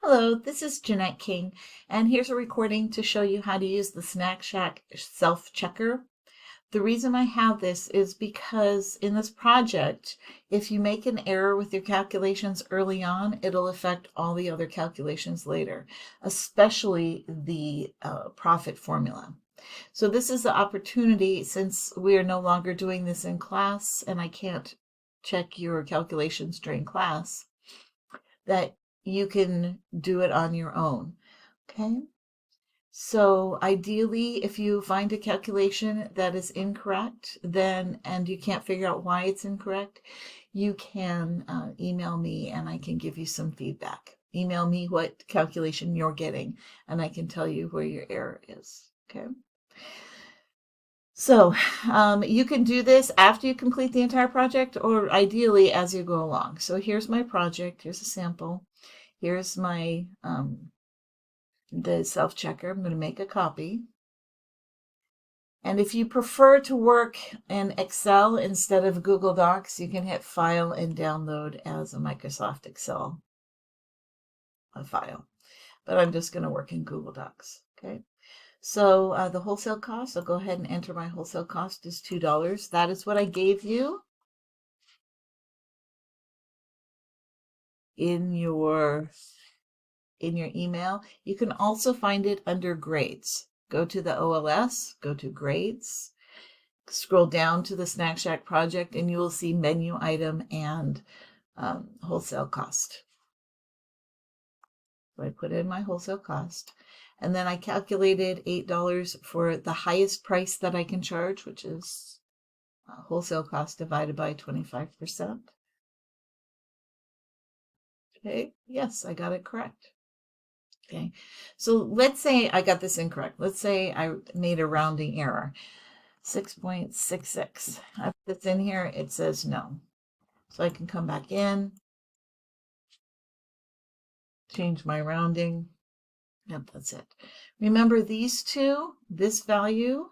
Hello, this is Jeanette King, and here's a recording to show you how to use the Snack Shack self-checker. The reason I have this is because in this project, if you make an error with your calculations early on, it'll affect all the other calculations later, especially the profit formula. So this is the opportunity, since we are no longer doing this in class and I can't check your calculations during class, that you can do it on your own. Okay. So ideally, if you find a calculation that is incorrect, and you can't figure out why it's incorrect, you can email me and I can give you some feedback. Email me what calculation you're getting and I can tell you where your error is. Okay. So you can do this after you complete the entire project, or ideally as you go along. So here's my project. Here's a sample. Here's my the self-checker. I'm going to make a copy. And if you prefer to work in Excel instead of Google Docs, you can hit File and download as a Microsoft Excel file. But I'm just going to work in Google Docs. Okay. So the wholesale cost, I'll go ahead and enter my wholesale cost is $2. That is what I gave you in your email. You can also find it under grades. Go to the OLS, go to grades, scroll down to the Snack Shack project, and you will see menu item and wholesale cost. So I put in my wholesale cost, and then I calculated $8 for the highest price that I can charge, which is wholesale cost divided by 25%. Okay, yes, I got it correct. Okay, so let's say I got this incorrect. Let's say I made a rounding error. 6.66. I put this in here, it says no. So I can come back in, change my rounding. Yep, that's it. Remember these two, this value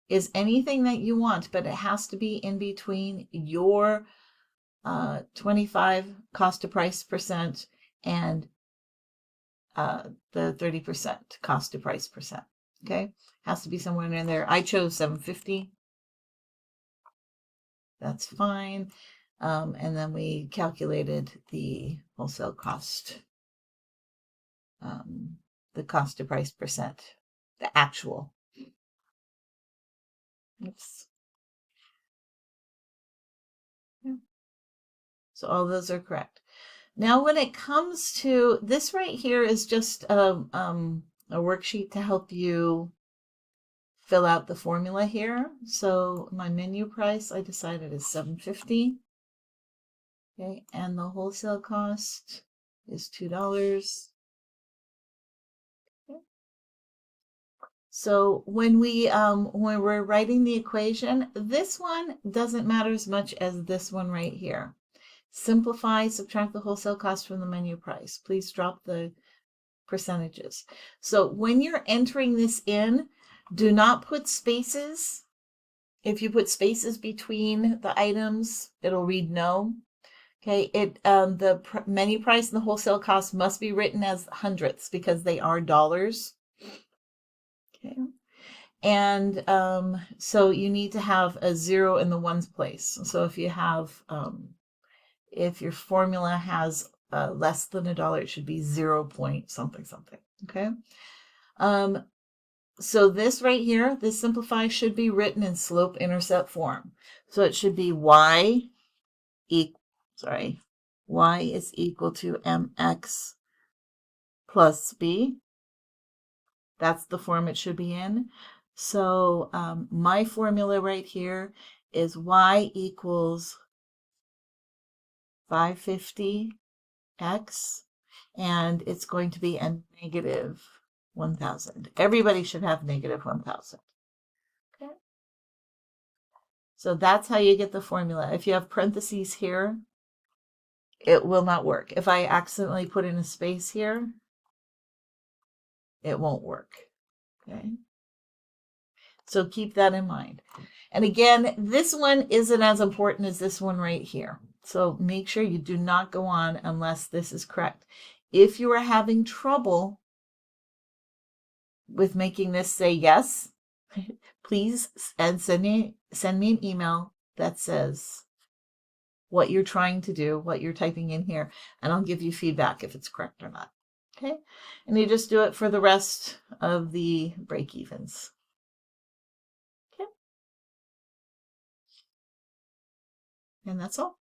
is anything that you want, but it has to be in between your 25 cost to price percent and the 30% cost to price percent. Okay, has to be somewhere in there. I chose 750. That's fine. And then we calculated the wholesale cost, the cost to price percent, the actual. Oops. Yeah. So all those are correct. Now, when it comes to this right here is just a worksheet to help you fill out the formula here. So my menu price, I decided is $7.50. Okay, and the wholesale cost is $2. Okay. So when we're writing the equation, this one doesn't matter as much as this one right here. Simplify, subtract the wholesale cost from the menu price. Please drop the percentages. So when you're entering this in, do not put spaces. If you put spaces between the items, it'll read no. Okay, the menu price and the wholesale cost must be written as hundredths because they are dollars. Okay, and so you need to have a zero in the ones place. So if you have if your formula has less than $1, it should be 0 point something something. Okay. So this right here, this simplify should be written in slope intercept form. So it should be y is equal to mx plus b. That's the form it should be in. So my formula right here is y equals 550x, and it's going to be a negative 1,000. Everybody should have negative 1,000. Okay. So that's how you get the formula. If you have parentheses here, it will not work. If I accidentally put in a space here, it won't work. Okay. So keep that in mind. And again, this one isn't as important as this one right here. So make sure you do not go on unless this is correct. If you are having trouble with making this say yes, please send me an email that says what you're trying to do, what you're typing in here, and I'll give you feedback if it's correct or not. Okay? And you just do it for the rest of the break evens. Okay? And that's all.